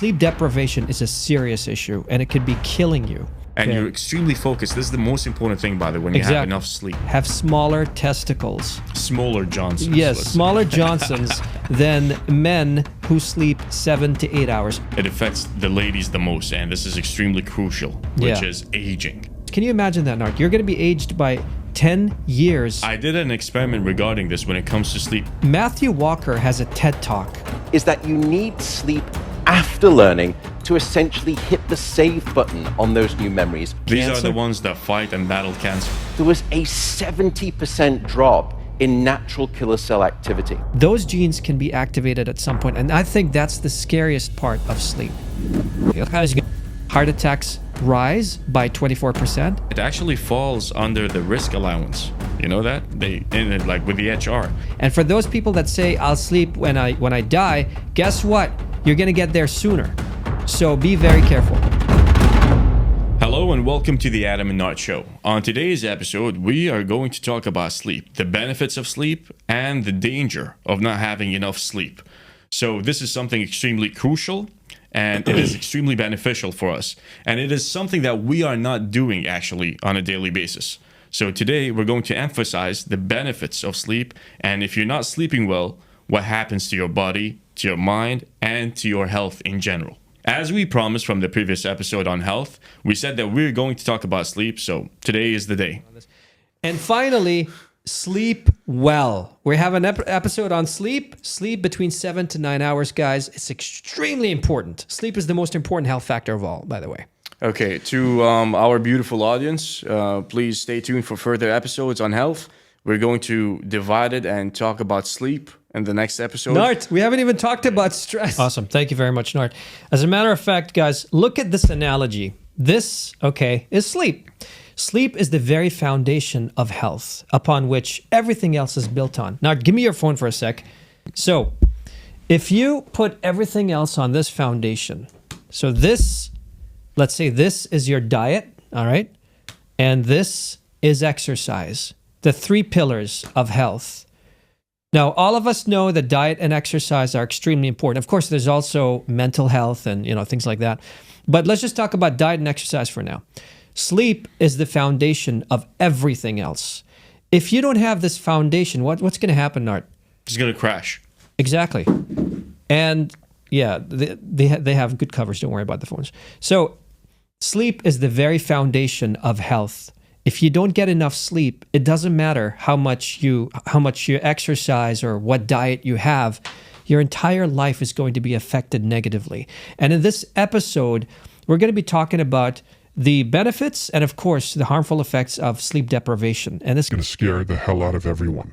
sleep deprivation is a serious issue, and it could be killing you. And you're extremely focused. This is the most important thing, by the way, when you have enough sleep. Have smaller testicles. Smaller Johnsons. Yes, smaller Johnsons than men who sleep 7 to 8 hours. It affects the ladies the most, and this is extremely crucial, which is aging. Can you imagine that, Nart? You're going to be aged by 10 years. I did an experiment regarding this when it comes to sleep. Matthew Walker has a TED Talk. Is that you need sleep after learning to essentially hit the save button on those new memories. These are the ones that fight and battle cancer. There was a 70% drop in natural killer cell activity. Those genes can be activated at some point, and I think that's the scariest part of sleep. Heart attacks rise by 24%. It actually falls under the risk allowance. You know that? Like with the HR. And for those people that say, I'll sleep when I die, guess what? You're going to get there sooner. So be very careful. Hello and welcome to the Adam and Nart Show. On today's episode, we are going to talk about sleep, the benefits of sleep, and the danger of not having enough sleep. So this is something extremely crucial, and it is extremely beneficial for us. And it is something that we are not doing actually on a daily basis. So today we're going to emphasize the benefits of sleep, and if you're not sleeping well, what happens to your body, to your mind, and to your health in general. As we promised from the previous episode on health, we said that we're going to talk about sleep, so today is the day. And finally, sleep well. We have an episode on sleep. Sleep between 7 to 9 hours, guys. It's extremely important. Sleep is the most important health factor of all, by the way. Okay, to our beautiful audience, please stay tuned for further episodes on health. We're going to divide it and talk about sleep in the next episode. Nart, we haven't even talked about stress. Awesome. Thank you very much, Nart. As a matter of fact, guys, look at this analogy. This, is sleep. Sleep is the very foundation of health upon which everything else is built on. Nart, give me your phone for a sec. So, if you put everything else on this foundation, so this, let's say this is your diet, all right? And this is exercise. The three pillars of health. Now, all of us know that diet and exercise are extremely important. Of course, there's also mental health and, things like that. But let's just talk about diet and exercise for now. Sleep is the foundation of everything else. If you don't have this foundation, what's going to happen, Nart? It's going to crash. Exactly. And yeah, they have good covers. Don't worry about the phones. So sleep is the very foundation of health. If you don't get enough sleep, it doesn't matter how much you exercise or what diet you have, your entire life is going to be affected negatively. And in this episode, we're going to be talking about the benefits and, of course, the harmful effects of sleep deprivation. And this is going to scare the hell out of everyone.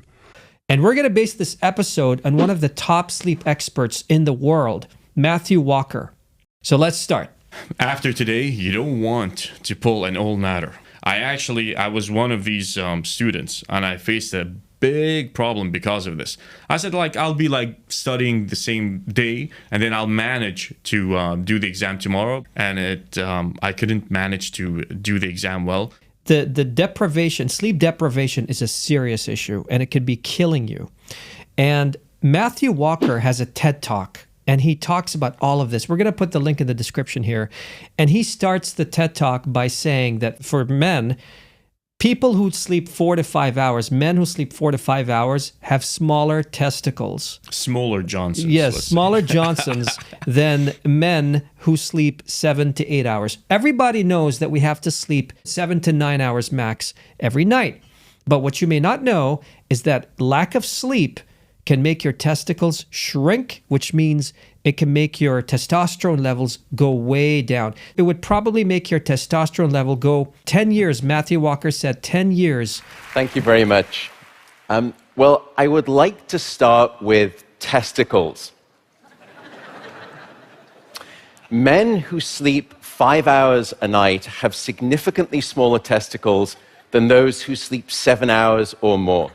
And we're going to base this episode on one of the top sleep experts in the world, Matthew Walker. So let's start. After today, you don't want to pull an all-nighter. I was one of these students, and I faced a big problem because of this. I said, I'll be studying the same day, and then I'll manage to do the exam tomorrow. And I couldn't manage to do the exam well. The deprivation, sleep deprivation is a serious issue, and it could be killing you. And Matthew Walker has a TED Talk. And he talks about all of this. We're going to put the link in the description here. And he starts the TED Talk by saying that for men, people who sleep 4 to 5 hours, men who sleep 4 to 5 hours have smaller testicles. Smaller Johnsons. Yes, smaller Johnsons than men who sleep 7 to 8 hours. Everybody knows that we have to sleep 7 to 9 hours max every night. But what you may not know is that lack of sleep can make your testicles shrink, which means it can make your testosterone levels go way down. It would probably make your testosterone level go 10 years. Matthew Walker said 10 years. Thank you very much. Well, I would like to start with testicles. Men who sleep 5 hours a night have significantly smaller testicles than those who sleep 7 hours or more.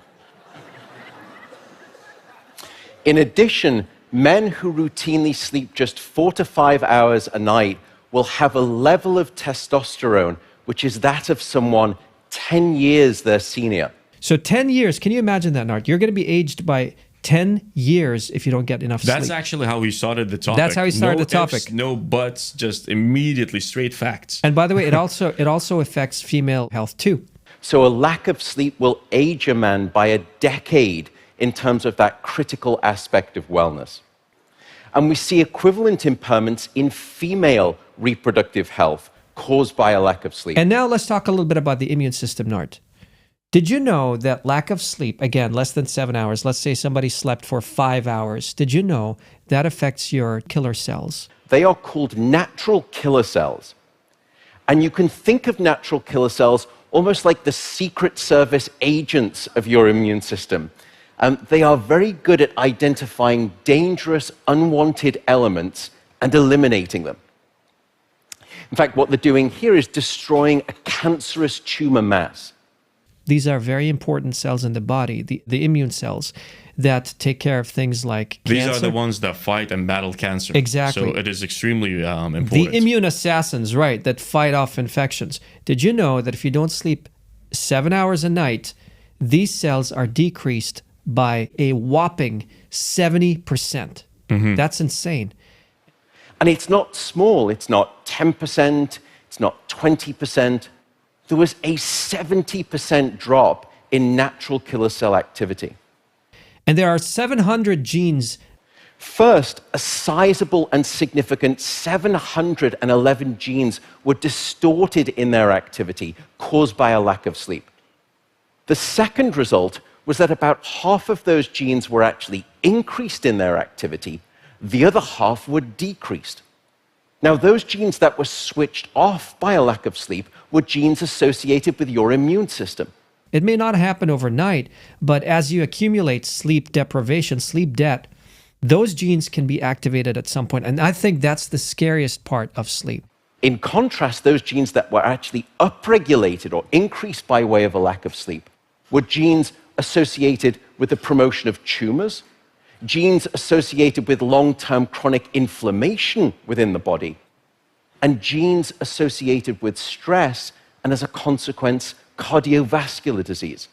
In addition, men who routinely sleep just 4 to 5 hours a night will have a level of testosterone which is that of someone 10 years their senior. So 10 years, can you imagine that, Nart? You're going to be aged by 10 years if you don't get enough sleep. That's actually how we started the topic. That's how we started the topic. Ifs, no buts, just immediately straight facts. And by the way, it also affects female health too. So a lack of sleep will age a man by a decade in terms of that critical aspect of wellness. And we see equivalent impairments in female reproductive health caused by a lack of sleep. And now let's talk a little bit about the immune system, Nart. Did you know that lack of sleep, again, less than 7 hours, let's say somebody slept for 5 hours, did you know that affects your killer cells? They are called natural killer cells. And you can think of natural killer cells almost like the Secret Service agents of your immune system. They are very good at identifying dangerous, unwanted elements and eliminating them. In fact, what they're doing here is destroying a cancerous tumor mass. These are very important cells in the body, the immune cells that take care of things like These cancer. are the ones that fight and battle cancer. Exactly. So it is extremely important. The immune assassins, right, that fight off infections. Did you know that if you don't sleep 7 hours a night, these cells are decreased by a whopping 70%? That's insane. And it's not small. It's not 10%. It's not 20%. There was a 70% drop in natural killer cell activity. And there are 700 genes. First, a sizable and significant 711 genes were distorted in their activity, caused by a lack of sleep. The second result was that about half of those genes were actually increased in their activity, the other half were decreased. Now, those genes that were switched off by a lack of sleep were genes associated with your immune system. It may not happen overnight, but as you accumulate sleep deprivation, sleep debt, those genes can be activated at some point. And I think that's the scariest part of sleep. In contrast, those genes that were actually upregulated or increased by way of a lack of sleep were genes associated with the promotion of tumors, genes associated with long-term chronic inflammation within the body, and genes associated with stress and, as a consequence, cardiovascular disease.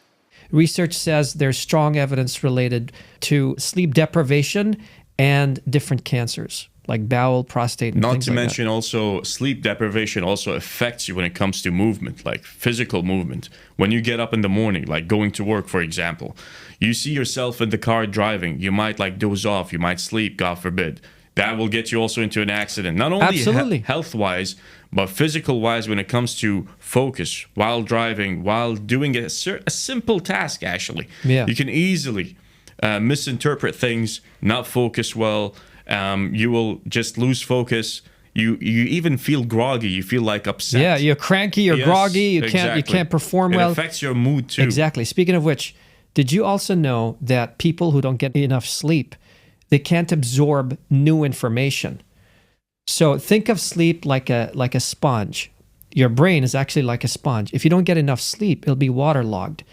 Research says there's strong evidence related to sleep deprivation and different cancers, like bowel, prostate, and Not things to like mention also sleep deprivation also affects you when it comes to movement, like physical movement. When you get up in the morning, like going to work, for example, you see yourself in the car driving, you might like doze off, you might sleep, God forbid. That will get you also into an accident, not only health-wise, but physical-wise when it comes to focus while driving, while doing a simple task, actually. Yeah. You can easily misinterpret things, not focus well. You will just lose focus. You even feel groggy. You feel like upset. Yeah, you're cranky, you're groggy, you exactly. can't perform well. It affects your mood too. Exactly. Speaking of which, did you also know that people who don't get enough sleep, they can't absorb new information? So think of sleep like a sponge. Your brain is actually like a sponge. If you don't get enough sleep, it'll be waterlogged.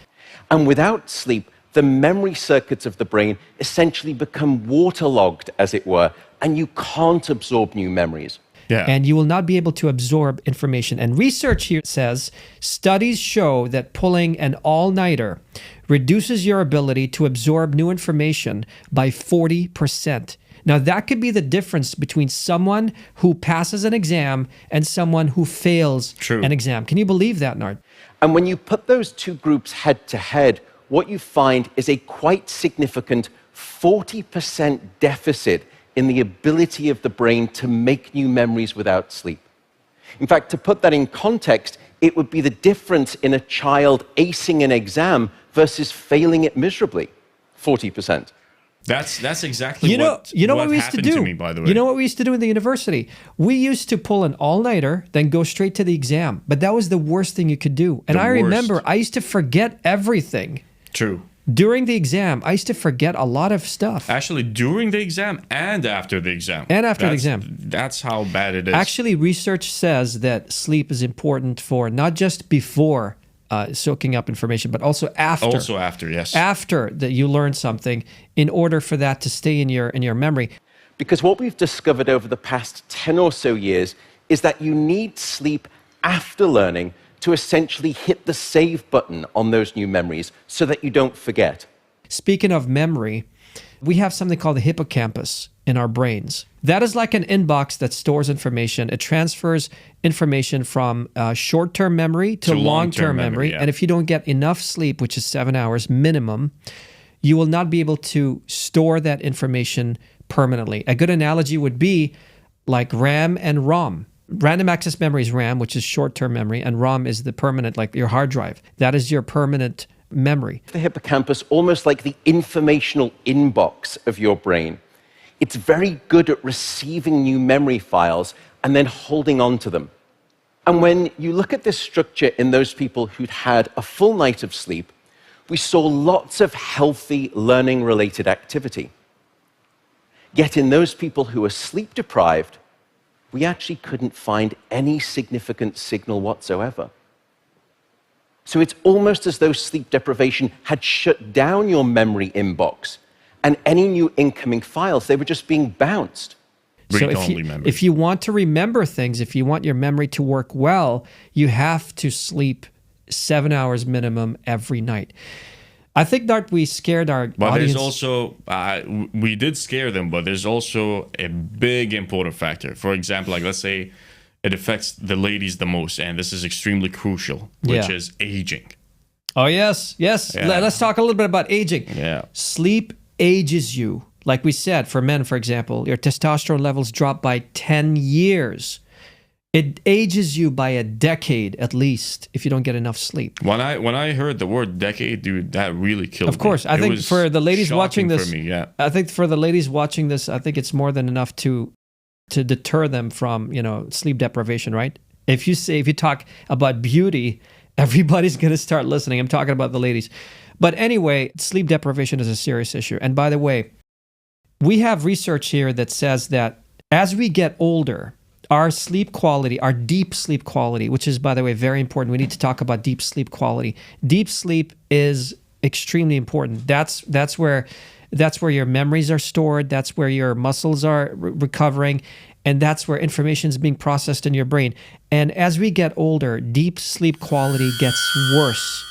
And without sleep, the memory circuits of the brain essentially become waterlogged, as it were, and you can't absorb new memories. Yeah. And you will not be able to absorb information. And research here says studies show that pulling an all-nighter reduces your ability to absorb new information by 40%. Now, that could be the difference between someone who passes an exam and someone who fails an exam. Can you believe that, Nard? And when you put those two groups head to head, what you find is a quite significant 40% deficit in the ability of the brain to make new memories without sleep. In fact, to put that in context, it would be the difference in a child acing an exam versus failing it miserably, 40%. That's exactly what we used to do. To me, by the way. You know what we used to do in the university? We used to pull an all-nighter, then go straight to the exam. But that was the worst thing you could do. And I remember I used to forget everything. True. During the exam, I used to forget a lot of stuff. Actually, during the exam and after the exam. And after the exam. That's how bad it is. Actually, research says that sleep is important for not just before soaking up information, but also after. Also after, yes. After that you learn something, in order for that to stay in your memory. Because what we've discovered over the past 10 or so years is that you need sleep after learning to essentially hit the save button on those new memories so that you don't forget. Speaking of memory, we have something called the hippocampus in our brains. That is like an inbox that stores information. It transfers information from short-term memory to long-term memory. Yeah. And if you don't get enough sleep, which is 7 hours minimum, you will not be able to store that information permanently. A good analogy would be like RAM and ROM. Random access memory is RAM, which is short-term memory, and ROM is the permanent, like your hard drive. That is your permanent memory. The hippocampus, almost like the informational inbox of your brain. It's very good at receiving new memory files and then holding on to them. And when you look at this structure in those people who'd had a full night of sleep, we saw lots of healthy learning-related activity. Yet in those people who were sleep-deprived, we actually couldn't find any significant signal whatsoever. So it's almost as though sleep deprivation had shut down your memory inbox, and any new incoming files, they were just being bounced. So if you want to remember things, if you want your memory to work well, you have to sleep 7 hours minimum every night. I think that we scared our audience. There's also, we did scare them, but there's also a big important factor. For example, like let's say it affects the ladies the most, and this is extremely crucial, which is aging. Oh, yes. Yeah. Let's talk a little bit about aging. Yeah. Sleep ages you. Like we said, for men, for example, your testosterone levels drop by 10 years. It ages you by a decade at least if you don't get enough sleep. When I heard the word decade, dude, that really killed me. Of course, I think for the ladies watching this, for me, yeah. I think for the ladies watching this, I think it's more than enough to deter them from, sleep deprivation, right? If you talk about beauty, everybody's going to start listening. I'm talking about the ladies. But anyway, sleep deprivation is a serious issue. And by the way, we have research here that says that as we get older, our sleep quality, our deep sleep quality, which is, by the way, very important. We need to talk about deep sleep quality. Deep sleep is extremely important. That's where your memories are stored. That's where your muscles are recovering. And that's where information is being processed in your brain. And as we get older, deep sleep quality gets worse.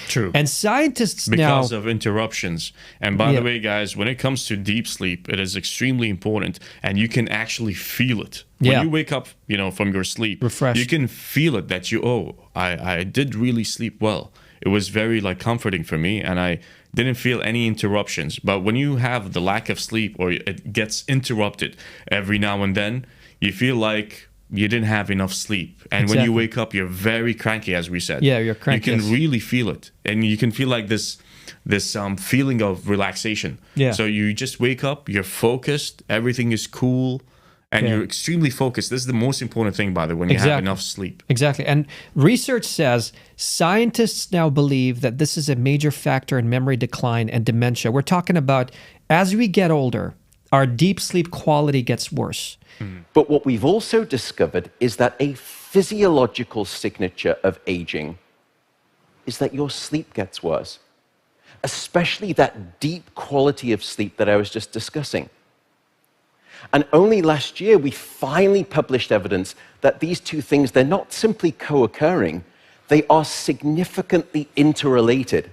True. And scientists because of interruptions. And by the way, guys, when it comes to deep sleep, it is extremely important, and you can actually feel it. When you wake up, from your sleep, refreshed, you can feel it that I did really sleep well. It was very comforting for me, and I didn't feel any interruptions. But when you have the lack of sleep, or it gets interrupted every now and then, you feel like you didn't have enough sleep. And when you wake up, you're very cranky, as we said. Yeah, you're cranky. You can really feel it. And you can feel like this feeling of relaxation. Yeah. So you just wake up, you're focused, everything is cool, and you're extremely focused. This is the most important thing, by the way, when you have enough sleep. Exactly. And research says scientists now believe that this is a major factor in memory decline and dementia. We're talking about as we get older, our deep sleep quality gets worse. But what we've also discovered is that a physiological signature of aging is that your sleep gets worse, especially that deep quality of sleep that I was just discussing. And only last year, we finally published evidence that these two things, they're not simply co-occurring, they are significantly interrelated.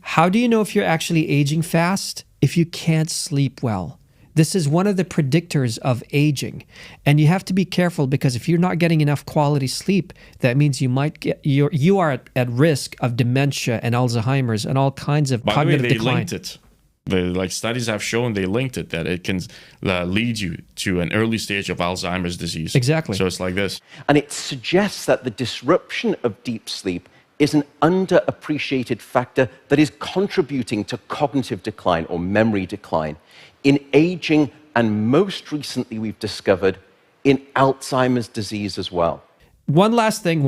How do you know if you're actually aging fast? If you can't sleep well. This is one of the predictors of aging. And you have to be careful, because if you're not getting enough quality sleep, that means you are at risk of dementia and Alzheimer's and all kinds of cognitive decline. Linked it. Studies have shown they linked it, that it can lead you to an early stage of Alzheimer's disease. Exactly. So it's like this. And it suggests that the disruption of deep sleep is an underappreciated factor that is contributing to cognitive decline or memory decline in aging, and most recently we've discovered in Alzheimer's disease as well. One last thing,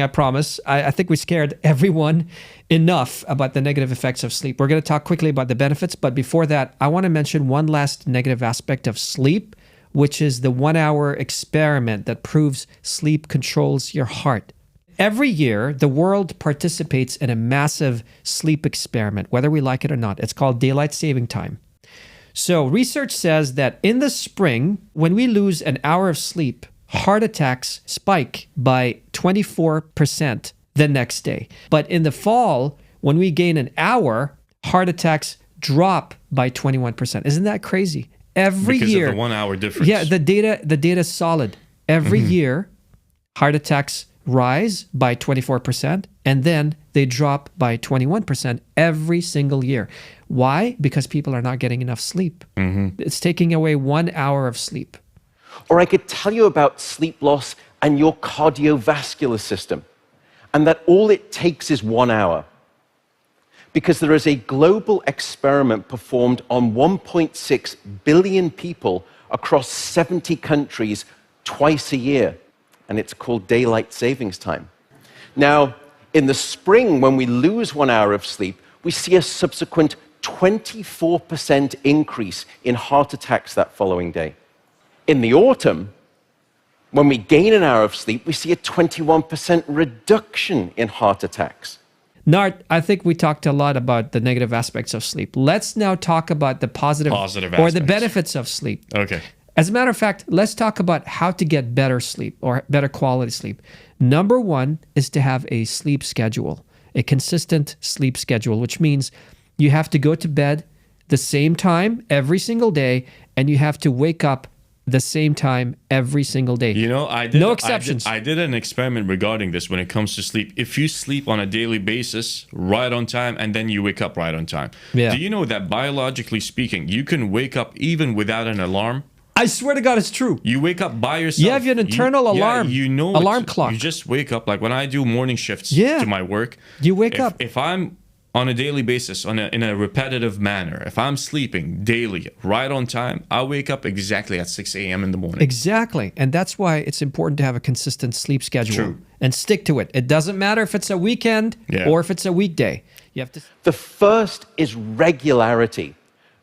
I promise. I think we scared everyone enough about the negative effects of sleep. We're going to talk quickly about the benefits, but before that, I want to mention one last negative aspect of sleep, which is the 1-hour experiment that proves sleep controls your heart. Every year, the world participates in a massive sleep experiment, whether we like it or not. It's called daylight saving time. So research says that in the spring, when we lose an hour of sleep, heart attacks spike by 24% the next day. But in the fall, when we gain an hour, heart attacks drop by 21%. Isn't that crazy? Every because year, of the 1 hour difference. yeah, the data is solid. Every year, heart attacks rise by 24%, and then they drop by 21% every single year. Why? Because people are not getting enough sleep. It's taking away 1 hour of sleep. Or I could tell you about sleep loss and your cardiovascular system, and that all it takes is 1 hour. Because there is a global experiment performed on 1.6 billion people across 70 countries twice a year, and it's called daylight savings time. Now, in the spring, when we lose 1 hour of sleep, we see a subsequent 24% increase in heart attacks that following day. In the autumn, when we gain an hour of sleep, we see a 21% reduction in heart attacks. Nart, I think we talked a lot about the negative aspects of sleep. Let's now talk about the positive or aspects. the benefits of sleep. Okay. As a matter of fact, let's talk about how to get better sleep or better quality sleep. Number one is to have a sleep schedule, a consistent sleep schedule, which means you have to go to bed the same time every single day, and you have to wake up the same time every single day. You know, I did no exceptions. I did an experiment regarding this when it comes to sleep. If you sleep on a daily basis, right on time, and then you wake up right on time. Yeah. Do you know that biologically speaking, you can wake up even without an alarm? I swear to God, it's true. You wake up by yourself. You have an internal alarm. Yeah, you know alarm clock. You just wake up. Like when I do morning shifts Yeah. to my work. You wake up. If I'm on a daily basis, in a repetitive manner, if I'm sleeping daily, right on time, I wake up exactly at 6 a.m. in the morning. Exactly. And that's why it's important to have a consistent sleep schedule. True. And stick to it. It doesn't matter if it's a weekend or if it's a weekday. You have to. The first is regularity.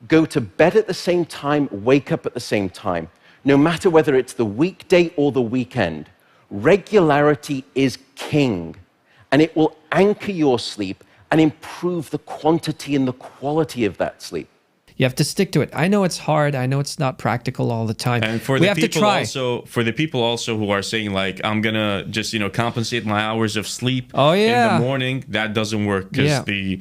Go to bed at the same time, wake up at the same time. No matter whether it's the weekday or the weekend, regularity is king. And it will anchor your sleep and improve the quantity and the quality of that sleep. You have to stick to it. I know it's hard. I know it's not practical all the time. And for we the have to people try. also, for the people also who are saying like, I'm gonna just compensate my hours of sleep Oh, yeah. in the morning, that doesn't work because Yeah.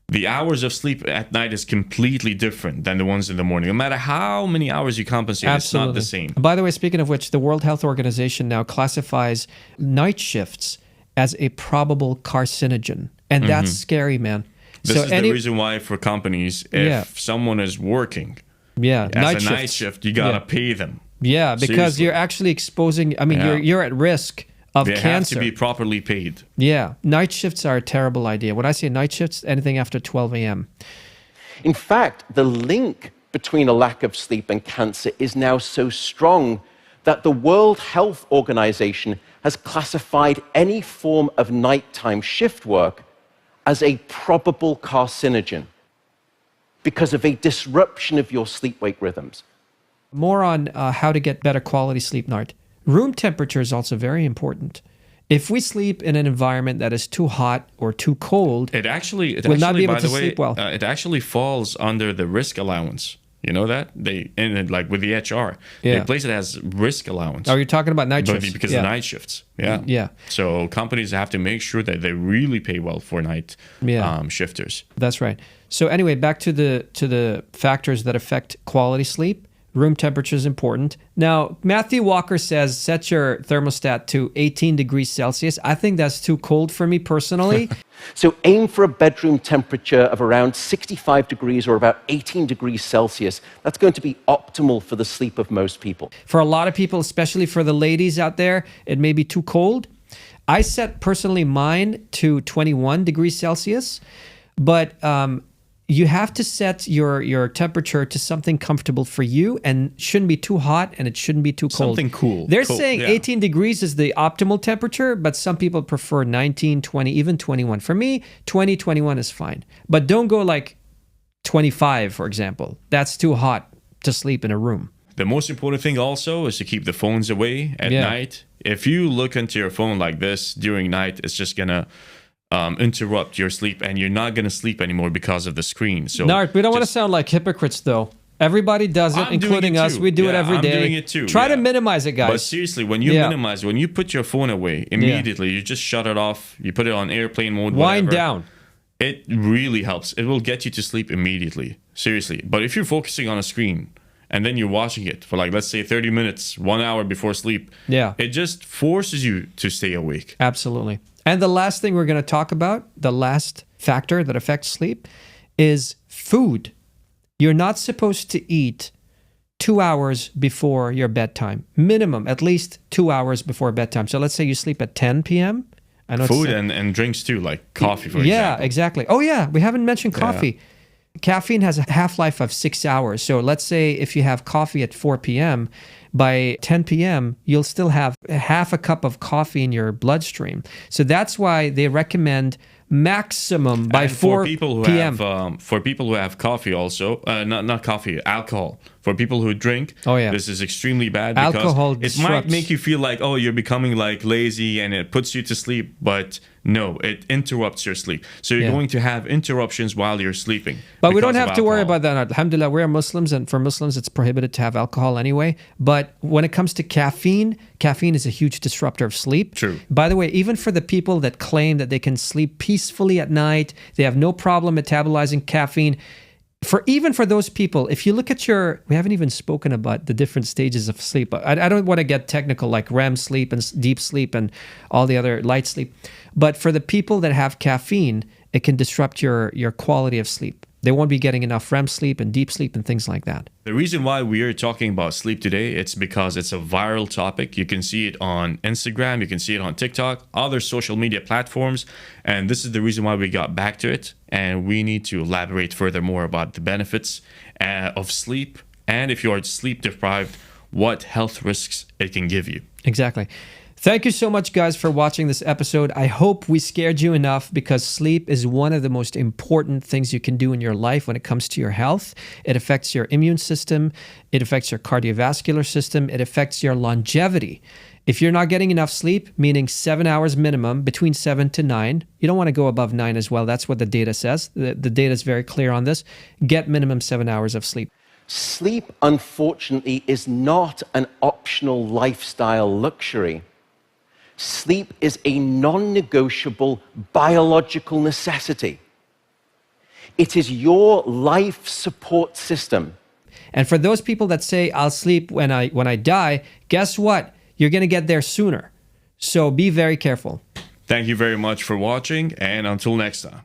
the hours of sleep at night is completely different than the ones in the morning. No matter how many hours you compensate, Absolutely. it's not the same. By the way, speaking of which, the World Health Organization now classifies night shifts as a probable carcinogen. And that's scary, man. This is the reason why for companies, if someone is working as a night shift, you gotta pay them. Yeah, because Seriously. you're actually exposing, you're at risk of They cancer. have to be properly paid. Yeah, night shifts are a terrible idea. When I say night shifts, anything after 12 a.m. In fact, the link between a lack of sleep and cancer is now so strong that the World Health Organization has classified any form of nighttime shift work as a probable carcinogen because of a disruption of your sleep-wake rhythms. More on how to get better quality sleep, Nart. Room temperature is also very important. If we sleep in an environment that is too hot or too cold, It actually, not be able by to the way, sleep well. It actually falls under the risk allowance. You know that like with the HR, they place it as risk allowance. are you talking about night shifts? Because of night shifts. Yeah. Yeah. So companies have to make sure that they really pay well for night shifters. That's right. So anyway, back to the factors that affect quality sleep. Room temperature is important. Now, Matthew Walker says set your thermostat to 18 degrees Celsius. I think that's too cold for me personally. So aim for a bedroom temperature of around 65 degrees or about 18 degrees Celsius. That's going to be optimal for the sleep of most people. For a lot of people, especially for the ladies out there, it may be too cold. I set personally mine to 21 degrees Celsius, but you have to set your temperature to something comfortable for you and shouldn't be too hot and it shouldn't be too cold. Something cool. They're saying 18 degrees is the optimal temperature, but some people prefer 19, 20, even 21. For me, 20, 21 is fine. But don't go like 25, for example. That's too hot to sleep in a room. The most important thing also is to keep the phones away at night. If you look into your phone like this during night, it's just gonna interrupt your sleep and you're not going to sleep anymore because of the screen. So Nart, we don't want to sound like hypocrites though. Everybody does it, including us. We do it every day. I'm doing it too. Try to minimize it, guys. But seriously, when you minimize, when you put your phone away, immediately you just shut it off. You put it on airplane mode. Wind whatever. down. It really helps. It will get you to sleep immediately. seriously. But if you're focusing on a screen and then you're watching it for like, let's say 30 minutes, 1 hour before sleep, it just forces you to stay awake. Absolutely. And the last thing we're going to talk about, the last factor that affects sleep, is food. You're not supposed to eat 2 hours before your bedtime. Minimum, at least 2 hours before bedtime. So let's say you sleep at 10 p.m. I know food and drinks too, like coffee, for example. Yeah, exactly. Oh, yeah. We haven't mentioned coffee. Caffeine has a half-life of 6 hours. So let's say if you have coffee at 4 p.m., by 10 p.m., you'll still have half a cup of coffee in your bloodstream. So that's why they recommend maximum by 4 p.m. For people who have coffee also, not coffee, alcohol. For people who drink, this is extremely bad because alcohol it might make you feel like, oh, you're becoming like lazy and it puts you to sleep, but no, it interrupts your sleep. So you're going to have interruptions while you're sleeping. But we don't have to worry about that. Alhamdulillah, we are Muslims, and for Muslims, it's prohibited to have alcohol anyway. But when it comes to caffeine, caffeine is a huge disruptor of sleep. True. By the way, even for the people that claim that they can sleep peacefully at night, they have no problem metabolizing caffeine. Even for those people, if you look at we haven't even spoken about the different stages of sleep. I don't want to get technical like REM sleep and deep sleep and all the other light sleep. But for the people that have caffeine, it can disrupt your quality of sleep. They won't be getting enough REM sleep and deep sleep and things like that. The reason why we are talking about sleep today, it's because it's a viral topic. You can see it on Instagram, you can see it on TikTok, other social media platforms, and this is the reason why we got back to it. And we need to elaborate furthermore about the benefits of sleep, and if you are sleep deprived, what health risks it can give you. Exactly. Thank you so much, guys, for watching this episode. I hope we scared you enough, because sleep is one of the most important things you can do in your life when it comes to your health. It affects your immune system. It affects your cardiovascular system. It affects your longevity. If you're not getting enough sleep, meaning 7 hours minimum, between 7 to 9, you don't want to go above 9 as well. That's what the data says. The data is very clear on this. Get minimum 7 hours of sleep. Sleep, unfortunately, is not an optional lifestyle luxury. Sleep is a non-negotiable biological necessity. It is your life support system. And for those people that say, I'll sleep when I die, guess what? You're going to get there sooner. So be very careful. Thank you very much for watching, and until next time.